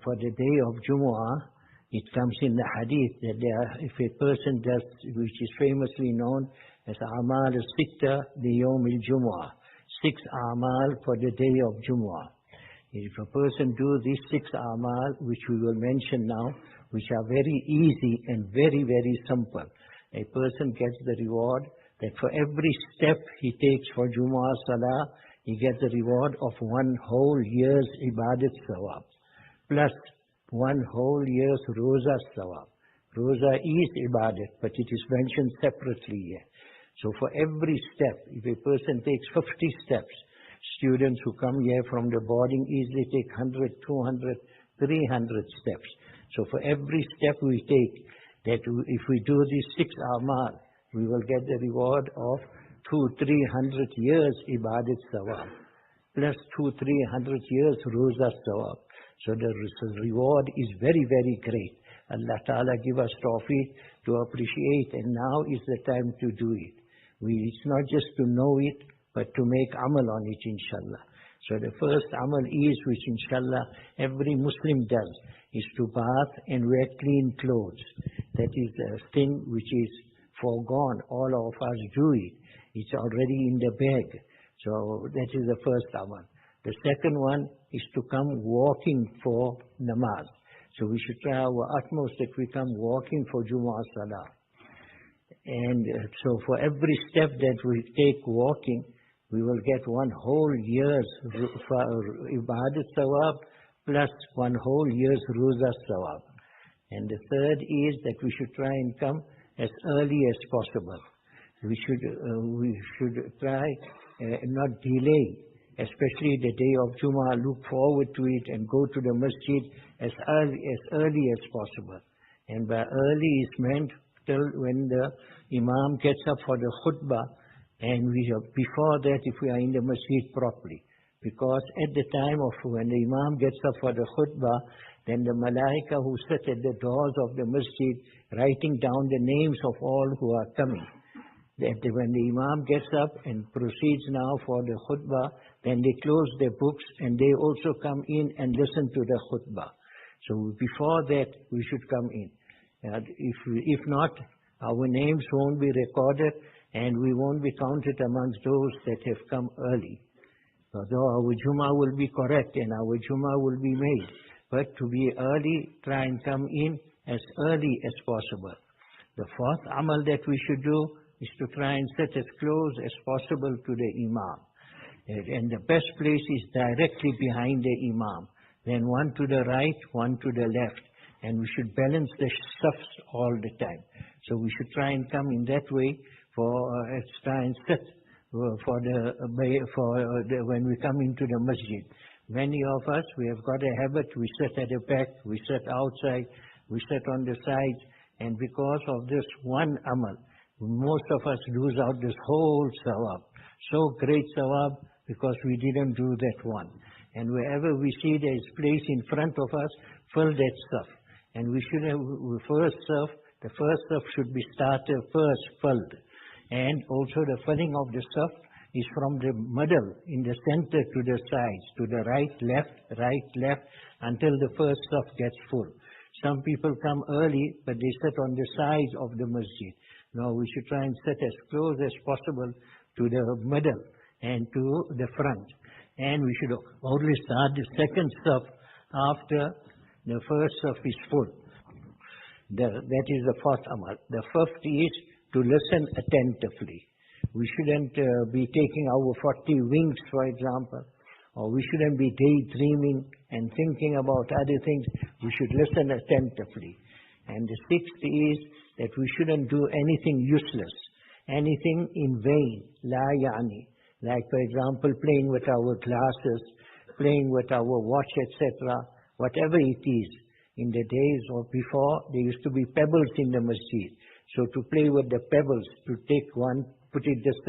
for the day of Jumu'ah, it comes in the hadith that if a person does, which is famously known as Amal al-Sitta li Yawm al-Jumu'ah, 6 Amal for the day of Jumu'ah. If a person do these 6 Amal, which we will mention now, which are very easy and very, very simple, a person gets the reward that for every step he takes for Jumu'ah Salaah, he gets the reward of 1 whole year's Ibaadat Sawab, plus 1 whole year's Roza Sawab. Roza is Ibaadat, but it is mentioned separately here. So for every step, if a person takes 50 steps, students who come here from the boarding easily take 100, 200, 300 steps. So for every step we take, that if we do these 6 Amal, we will get the reward of 200-300 years Ibadat Sawab, plus 200-300 years Roza Sawab. So the reward is very, very great. Allah Ta'ala give us tawfiq to appreciate, and now is the time to do it. It's not just to know it, but to make amal on it, inshallah. So the first amal is, which inshallah every Muslim does, is to bath and wear clean clothes. That is a thing which is foregone. All of us do it. It's already in the bag. So that is the first amal. The second one is to come walking for namaz. So we should try our utmost that we come walking for Jumu'ah Salaah. And so for every step that we take walking, we will get 1 whole year's Ibadat Sawab plus 1 whole year's Roza Sawab. And the third is that we should try and come as early as possible. We should try not delay, especially the day of Jumu'ah. Look forward to it and go to the masjid as early as possible. And by early is meant till when the Imaam gets up for the khutbah, and before that if we are in the masjid properly. Because at the time of when the Imaam gets up for the khutbah, then the malaika who sit at the doors of the masjid writing down the names of all who are coming. That when the Imaam gets up and proceeds now for the khutbah, then they close their books and they also come in and listen to the khutbah. So before that we should come in. If not, our names won't be recorded and we won't be counted amongst those that have come early. Although our Jummah will be correct and our Jummah will be made, but to be early, try and come in as early as possible. The fourth amal that we should do is to try and sit as close as possible to the Imam. And the best place is directly behind the Imam. Then one to the right, one to the left. And we should balance the safs all the time. So we should try and come in that way try and sit when we come into the masjid. Many of us, we have got a habit, we sit at the back, we sit outside, we sit on the sides, and because of this one amal, most of us lose out this whole sawab. So great sawab because we didn't do that one. And wherever we see there is place in front of us, fill that stuff. And we should have the first stuff should be started first, filled. And also the filling of the stuff is from the middle, in the center to the sides, to the right, left, until the first stuff gets full. Some people come early, but they sit on the sides of the masjid. No, we should try and sit as close as possible to the middle and to the front. And we should only start the second stuff after the first stuff is full. That is the fourth amal. The fifth is to listen attentively. We shouldn't be taking our 40 winks, for example, or we shouldn't be daydreaming and thinking about other things. We should listen attentively. And the sixth is that we shouldn't do anything useless, anything in vain, la yani. Like, for example, playing with our glasses, playing with our watch, etc., whatever it is. In the days or before, there used to be pebbles in the masjid. So to play with the pebbles, to take one, put it this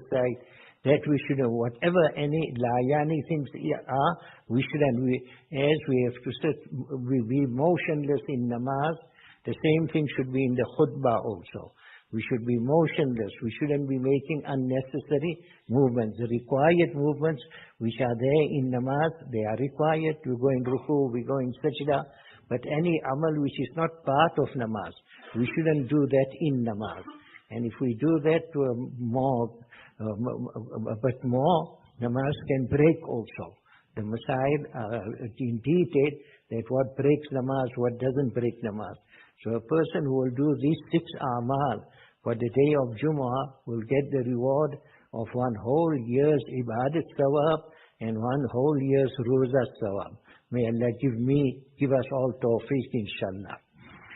side, that we shouldn't. Whatever any layani things are, we shouldn't. As we have to sit, we be motionless in namaz, the same thing should be in the khutbah also. We should be motionless. We shouldn't be making unnecessary movements. The required movements which are there in namaz, they are required. We go in ruku, we go in sajda. But any amal which is not part of namaz, we shouldn't do that in namaz. And if we do that to a more, namaz can break also. The masail in detail that what breaks namaz, what doesn't break namaz. So a person who will do these 6 a'mal for the day of Jumu'ah will get the reward of 1 whole year's Ibaadat sawab and 1 whole year's Roza sawab. May Allah give us all tawfiq, inshallah.